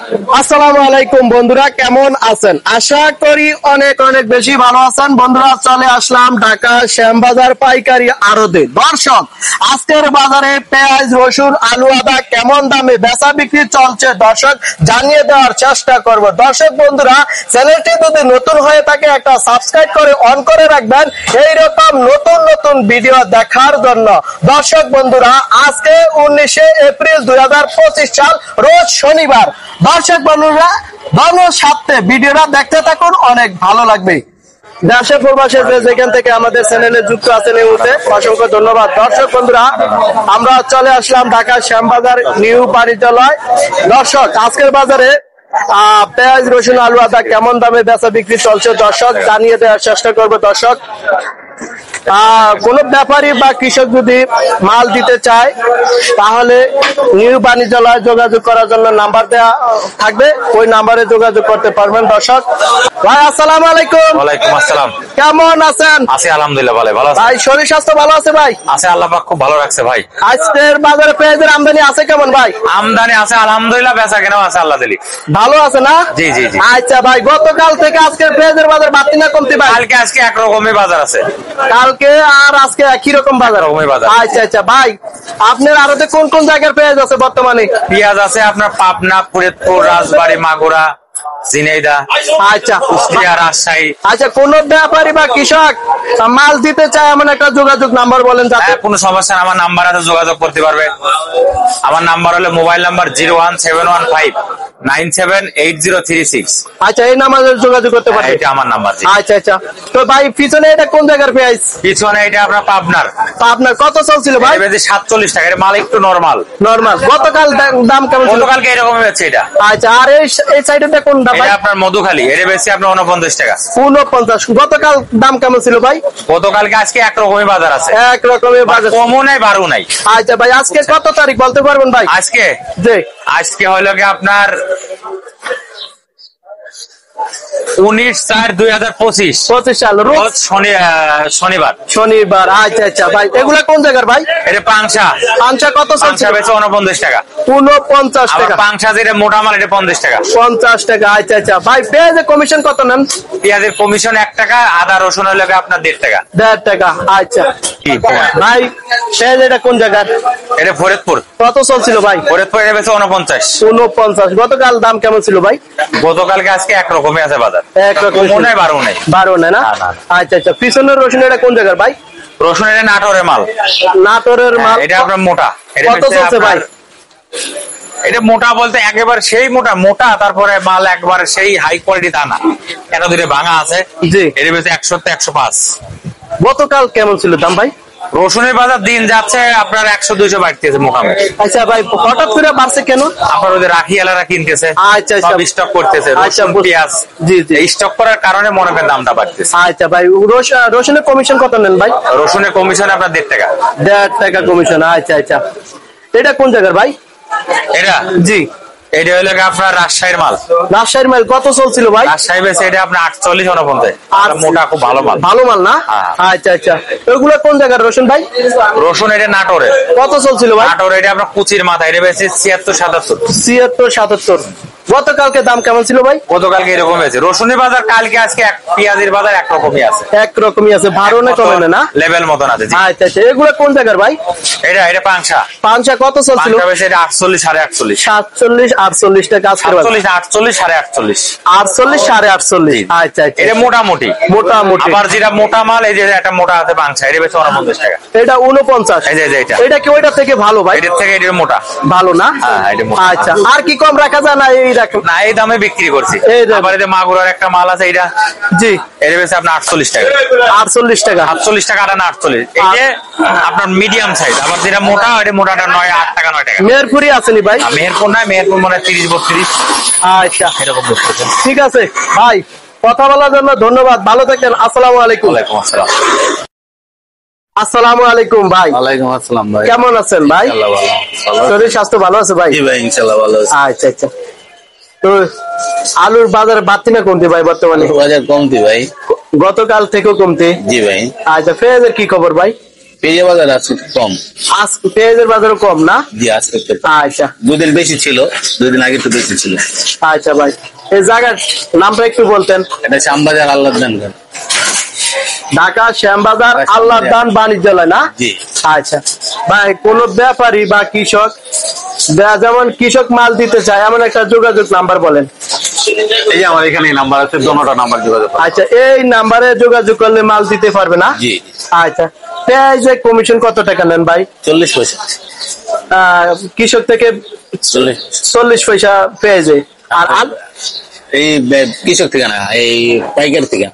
আসসালামু আলাইকুম বন্ধুরা, কেমন আছেন? আশা করি অনেক অনেক বেশি ভালো আছেন। বন্ধুরা, চলে আসলাম ঢাকা শ্যামবাজার পাইকারি আড়তে। দর্শক, আজকের বাজারে পেঁয়াজ, রসুন, আলু, আদা কেমন দামে বেচা বিক্রি চলছে দর্শক জানিয়ে দেওয়ার চেষ্টা করব। দর্শক বন্ধুরা, চ্যানেলটি যদি নতুন হয়ে থাকে একটা সাবস্ক্রাইব করে অন করে রাখবেন এইরকম নতুন নতুন ভিডিও দেখার জন্য। দর্শক বন্ধুরা, আজকে 19 এপ্রিল 2025 সাল, রোজ শনিবার। দর্শক বন্ধুরা, ধন্যবাদ সাথে ভিডিওটা দেখতে থাকুন, অনেক ভালো লাগবে। দেশে প্রবাসে যেখান থেকে আমাদের চ্যানেলে যুক্ত আছেন এই মুহূর্তে অসংখ্য ধন্যবাদ। দর্শক বন্ধুরা, আমরা চলে আসলাম ঢাকা শ্যামবাজার নিউ বাণিজ্যালয়। দর্শক, আজকের বাজারে পেঁয়াজ, রসুন, আলু, আদা কেমন দামে বেচা বিক্রি চলছে দর্শক জানিয়ে দেওয়ার চেষ্টা করবো। দর্শক, কোন ব্যাপারী বা কৃষক যদি মাল দিতে চায় তাহলে নিউ বাণিজ্যালয়ে যোগাযোগ করার জন্য নাম্বার দেওয়া থাকবে, ওই নাম্বারে যোগাযোগ করতে পারবেন। দর্শক ভাই, আসসালামু আলাইকুম। ওয়ালাইকুম আসসালাম। কেমন আছেন? আছি আলহামদুলিল্লাহ, ভালো আছি ভাই। শরীর স্বাস্থ্য ভালো আছে ভাই? আছে, আল্লাহ পাক খুব ভালো রাখছে ভাই। আজকের বাজারে পেঁয়াজের আমদানি আছে কেমন ভাই? আমদানি আছে আলহামদুলিল্লাহ, বেচা কেনাও আছে আল্লাহ দিলি ভালো আছে না? জি জি জি। আচ্ছা ভাই, গতকাল থেকে আজকের পেঁয়াজের বাজার বাড়তি না কমতি ভাই? কালকে আজকে একরকমই বাজার আছে, কালকে আর আজকে একই রকম বাজার। আচ্ছা আচ্ছা ভাই, আপনার আড়তে কোন কোন জায়গার পেঁয়াজ আছে বর্তমানে? পেঁয়াজ আছে আপনার পাবনা, ফরিদপুর, রাজবাড়ী, মাগুরা, ঝিনাইদহ, আচ্ছা কুষ্টিয়া, রাজশাহী। আচ্ছা, কোন ব্যাপারী বা কৃষক মাল দিতে চায় এমন একটা যোগাযোগ নাম্বার বলেন যাতে। কোনো সমস্যা না, আমার নাম্বার আছে, যোগাযোগ করতে পারবে। আমার নাম্বার হলো মোবাইল নাম্বার 01715978036। আচ্ছা, এই নাম্বারে যোগাযোগ করতে পারবে, এটা আমার নাম্বার। আচ্ছা আচ্ছা। তো ভাই, পিছনে এটা কোন জায়গার পেঁয়াজ? পিছনে এটা আপনার পাবনার। আপনার কত চলছিল ভাই? 47 টাকা। মাল একটু নরমাল। গতকাল দাম কেমন ছিল? গতকালকে এরকম হচ্ছে এটা। আচ্ছা, আর এই সাইডে কোনটা ভাই? এটা আপনার মধুখালী, এটা বেশি আপনার 49 টাকা। 49। গতকাল দাম কেমন ছিল ভাই? গতকালকে আজকে একরকমই বাজার আছে, একরকমের বাজার, কমও নাই বাড়ও নাই। আচ্ছা ভাই, আজকে কত তারিখ বলতে পারবেন ভাই? আজকে জি, আজকে হলো কি আপনার 19/4/2025 সাল, রোজ শনিবার। আচ্ছা আচ্ছা ভাই, এগুলা কোন জায়গার ভাই? এটা পাংশা কত চলছে? 49 টাকা। 49 টাকা। পাংশা যেটা মোটা মাল, এটা 50 টাকা। 50 টাকা। আচ্ছা আচ্ছা ভাই, পেঁয়াজের কমিশন কত নেন? পেঁয়াজের কমিশন 1 টাকা, আদা রসুন হলো আপনার 1.5 টাকা। 1.5 টাকা। আচ্ছা ভাই, পেঁয়াজ এটা কোন জায়গার? এটা ফরিদপুর। কত চলছিল ভাই? ফরিদপুর এটা বেশি 49। গতকাল দাম কেমন ছিল ভাই? গতকালকে আজকে একরকমই আছে বাজার, একরকম মনে হয় বারো নেই। না? আচ্ছা আচ্ছা। পিছনের রসুন এটা কোন জায়গার ভাই? রসুন এটা নাটোরের মাল। নাটোরের মাল। এটা আপনার মোটা। কত চলছে ভাই? এটা মোটা বলতে একেবারে সেই মোটা, তারপরে মাল একবারে সেই হাই কোয়ালিটি তা না, এটা দূরে ভাঙা আছে। জি। এটা বেশি 100 105। গতকাল কেমন ছিল দাম ভাই? রসুনের বাজার দিন যাচ্ছে আপনার 100-200 বাড়তেছে মোটামুটি। আচ্ছা ভাই, হঠাৎ করে বাড়ছে কেন? আপনার ওদের রাখিয়ালারা কিনতেছে, আচ্ছা আচ্ছা, স্টক করতেছে। আচ্ছা, পেঁয়াজ জি জি, স্টক করার কারণে মনে করেন দামটা বাড়তেছে। আচ্ছা ভাই, রসুনের কমিশন কত নেন ভাই? রসুনের কমিশন আপনার 1.5 টাকা। 1.5 টাকা কমিশন। আচ্ছা আচ্ছা। এটা কোন জায়গার ভাই? এটা জি, এটা হলো আপনার রাজশাহীর মাল। রাজশাহীর মাল কত চলছিল ভাই? রাজশাহী বেশি এটা আপনার 48-49। মোটা, খুব ভালো মাল। ভালো মাল না? আচ্ছা আচ্ছা। ওইগুলো কোন জায়গার রসুন ভাই? রসুন এটা নাটোরে। কত চলছিল ভাই? নাটোরে এটা আপনার কুচির মাথা, এটা বেশি 76-77। 76-77। গতকালকে দাম কেমন ছিল ভাই? গতকালকে এরকম হয়েছে। রসুনের বাজার কালকে আজকে পেঁয়াজের বাজার একরকমই আছে। একরকমই আছে, ভালো না কমে না? লেভেল মতন আছে। আচ্ছা আচ্ছা। এগুলো কোন জায়গার ভাই? এটা পাংশা। পাংশা কত চলছিল? এটা 48-48। 47-48 টাকা আজকের বাজার। 48-48-48। 48-48। আচ্ছা আচ্ছা। এটা মোটামুটি। আবার যেটা মোটা মাল, এই যে একটা মোটা আছে পাংশা, এটা বেশি 49 টাকা। এটা 49। এটা কি ওইটা থেকে ভালো ভাই? এটার থেকে এটা মোটা। ভালো না? আচ্ছা, আর কি কম রাখা যায় না? না, এই দামে বিক্রি করছি। আবার এই যে মাগুরার একটা মাল আছে, এটা জি, এটা বেশি আপনার 48 টাকা। 48 টাকা। 48 টাকা, আটা না 48। এই যে আপনার মিডিয়াম সাইজ। আবার যেটা মোটা, এটা মোটাটা 8 টাকা 9 টাকা। মেহেরপুরি আসেনি ভাই? মেহেরপুর নয়, মেহেরপুর মানে 30-32। আচ্ছা, এরকম বুঝতেছেন। ঠিক আছে ভাই, কথা বলার জন্য ধন্যবাদ। ভালো থাকেন। আসসালামু আলাইকুম। ওয়ালাইকুম আসসালাম। আসসালামু আলাইকুম ভাই। ওয়ালাইকুম আসসালাম ভাই। কেমন আছেন ভাই? আল্লাহ ভালো। শরীর স্বাস্থ্য ভালো আছে ভাই? জি ভাই, ইনশাআল্লাহ ভালো আছে। আচ্ছা আচ্ছা। তো আলুর বাজার বাড়তি না কমতি ভাই বর্তমানে? বাজার কমতি ভাই, গতকাল থেকেও কমতি। জি ভাই। আচ্ছা, পেঁয়াজের কি খবর ভাই? পেঁয়াজ বাজার আজকে কম। আজ পেঁয়াজের বাজারও কম না? জি আজকে একটু কম। আচ্ছা 2 দিন বেশি ছিল, 2 দিন আগে একটু বেশি ছিল। আচ্ছা ভাই, এই জায়গার নামটা একটু বলতেন। এটা শ্যামবাজার আল্লাহ দান। ঢাকা শ্যামবাজার আল্লাহর দান বাণিজ্যালয় না? জি। আচ্ছা ভাই, কোন ব্যাপারী বা কৃষক যেমন কৃষক মাল দিতে চায় এমন একটা যোগাযোগ নাম্বার বলেন। এই যে আমার এখানে নাম্বার আছে, দোনোটা নাম্বার যোগাযোগ। আচ্ছা, এই নাম্বারে যোগাযোগ করলে মাল দিতে পারবে না? জি। আচ্ছা, পেঁয়াজের কমিশন কত টাকা নেন ভাই? 40 পয়সা। কৃষক থেকে 40 পয়সা পেঁয়াজে। আর এই কৃষক থেকে না, এই পাইকার থেকে।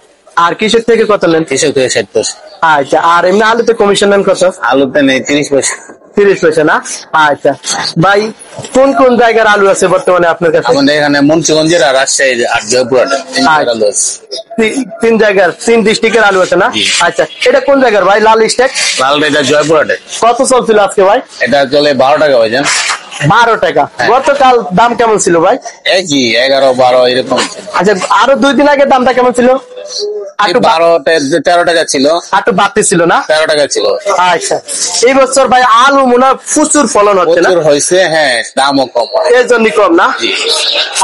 আর কৃষক থেকে কত নেন? কৃষক থেকে 60 পয়সা। আচ্ছা, আর এমনি আলুতে কমিশন নেন কত? আলুতে নেই 30 পয়সা। 30 পয়সা না? আচ্ছা ভাই, কোন কোন জায়গার আলু আছে বর্তমানে আপনার কাছে? আমাদের এখানে মুন্সিগঞ্জের আর রাজশাহী আর জয়পুরহাটে 3 জায়গার আলু আছে। 3 জায়গার 3 ডিস্ট্রিক্টের আলু আছে না? জি। আচ্ছা, এটা কোন জায়গার ভাই? লাল স্ট্যাক। লালটা এটা জয়পুরহাটে। কত চলছিল আজকে ভাই? এটা চলে 12 টাকা ভাই জান। 12 টাকা। গতকাল দাম কেমন ছিল ভাই? একই 11 12 এরকম। আচ্ছা, আরো 2 দিন আগে দামটা কেমন ছিল? একটু 13 টাকা ছিল। একটু বাড়তি ছিল না? 13 টাকা ছিল। আচ্ছা, এই বছর ভাই আলু মনে হয় প্রচুর ফলন হচ্ছে না? প্রচুর হয়েছে, হ্যাঁ, দামও কম। এর জন্য কম না? জি।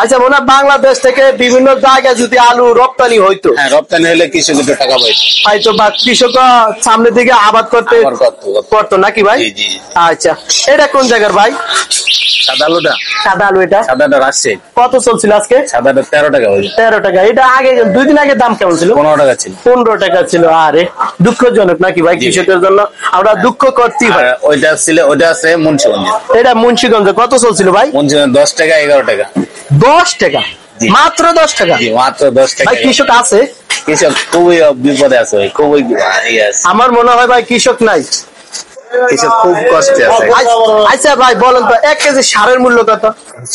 আচ্ছা, মনে হয় বাংলাদেশ থেকে বিভিন্ন জায়গায় যদি আলু রপ্তানি হইতো, হ্যাঁ, রপ্তানি হলে কৃষক একটু টাকা পাইতো। হয়তো বা কৃষক সামনের দিকে আবাদ করতে আবার কত করতো নাকি ভাই? জি জি। আচ্ছা, এটা কোন জায়গার ভাই? সাদা আলুটা, সাদা আলু। এটা সাদাটা রাজশাহী। কত চলছিল আজকে? সাদাটা 13 টাকা হয়েছে। 13 টাকা। এটা আগে 2 দিন আগে দাম কেমন ছিল? 15 টাকা ছিল। 15 টাকা ছিল। আরে দুঃখজনক নাকি ভাই? কৃষকের জন্য আমরা দুঃখ করতেই আর হয়। ওইটা ছিল, ওইটা আছে মুন্সিগঞ্জে। এটা মুন্সিগঞ্জে কত চলছিল ভাই? মুন্সিগঞ্জে 10 টাকা 11 টাকা। 10 টাকা? জি। মাত্র 10 টাকা? জি, মাত্র 10 টাকা। ভাই কৃষক আছে? কৃষক খুবই বিপদে আছে, খুবই ইয়ে আছে। আমার মনে হয় ভাই কৃষক নাই। কৃষক খুব কষ্টে আছে। আচ্ছা ভাই বলেন তো, 1 কেজি সারের মূল্য কত?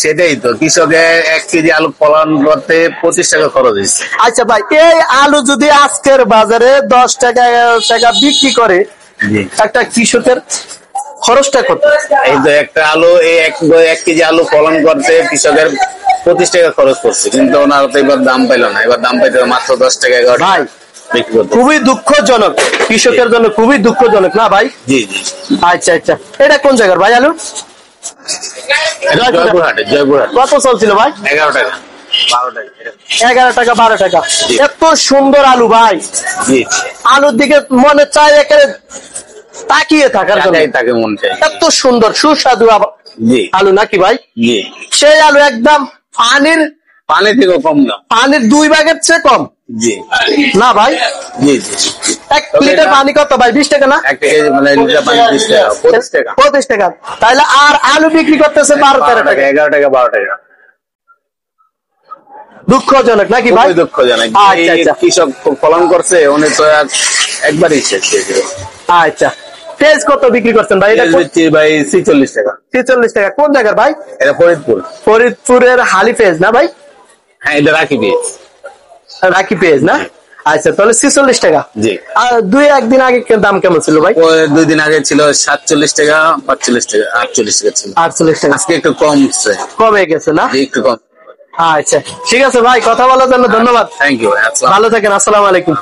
সেটাই তো, কৃষকের 1 কেজি আলু ফলন করতে 25 টাকা খরচ হয়েছে। আচ্ছা ভাই, এই আলু যদি আজকের বাজারে 10 টাকা 11 টাকা বিক্রি করে, জি। একটা কৃষকের খরচটা কত? এই তো একটা আলু, এই 1 কেজি আলু ফলন করতে কৃষকের 25 টাকা খরচ করছে, কিন্তু ওনার তো এবার দাম পাইল না। এবার দাম পাইতে মাত্র 10 টাকা 11 টাকা ভাই বিক্রি করতে। খুবই দুঃখজনক, কৃষকের জন্য খুবই দুঃখজনক না ভাই? জি জি। আচ্ছা আচ্ছা, এটা কোন জায়গার ভাই আলু? জয়পুরহাটে, জয়পুরহাট। কত চলছিল ভাই? 11 টাকা 12 টাকা। 11 টাকা 12 টাকা। জি। এত সুন্দর আলু ভাই, জি। আলুর দিকে মনে চায় একেবারে তাকিয়ে থাকার জন্য। টাকাই তাকে মন চাই। এত সুন্দর সুস্বাদু জি আলু নাকি ভাই? জি। সেই আলু একদম পানির পানি থেকেও কম দাম। 2 ভাগের চেয়ে কম জি না ভাই? জি জি। 1 লিটার পানি কত ভাই? 20 টাকা না? 1 কেজি মানে লিটার পানি 20 টাকা, 25 টাকা। 25 টাকা। তাহলে আর আলু বিক্রি করতেছে 12 13 টাকা। 11 টাকা 12 টাকা। দুঃখজনক নাকি ভাই? খুবই দুঃখজনক। আচ্ছা এই আচ্ছা কৃষক ফলন করছে, উনি তো একবারই শেষ হয়ে গেল। আচ্ছা, পেঁয়াজ কত বিক্রি করছেন ভাই? এটা পেঁয়াজ বেচছি ভাই 46 টাকা। 46 টাকা। কোন জায়গার ভাই? এটা ফরিদপুর। ফরিদপুরের হালি পেঁয়াজ না ভাই? হ্যাঁ, এটা রাখি পেঁয়াজ। রাখি পেঁয়াজ না? আচ্ছা, তাহলে 46 টাকা। জি। আর 2-1 দিন আগে দাম কেমন ছিল ভাই? 2 দিন আগে ছিল 47 টাকা 45 টাকা 48 টাকা ছিল। 48 টাকা। আজকে একটু কমছে। কমে গেছে না? জি, একটু কম। আচ্ছা ঠিক আছে ভাই, কথা বলার জন্য ধন্যবাদ। থ্যাংক ইউ ভাই। আসসালাম। ভালো থাকেন। আসসালামু আলাইকুম।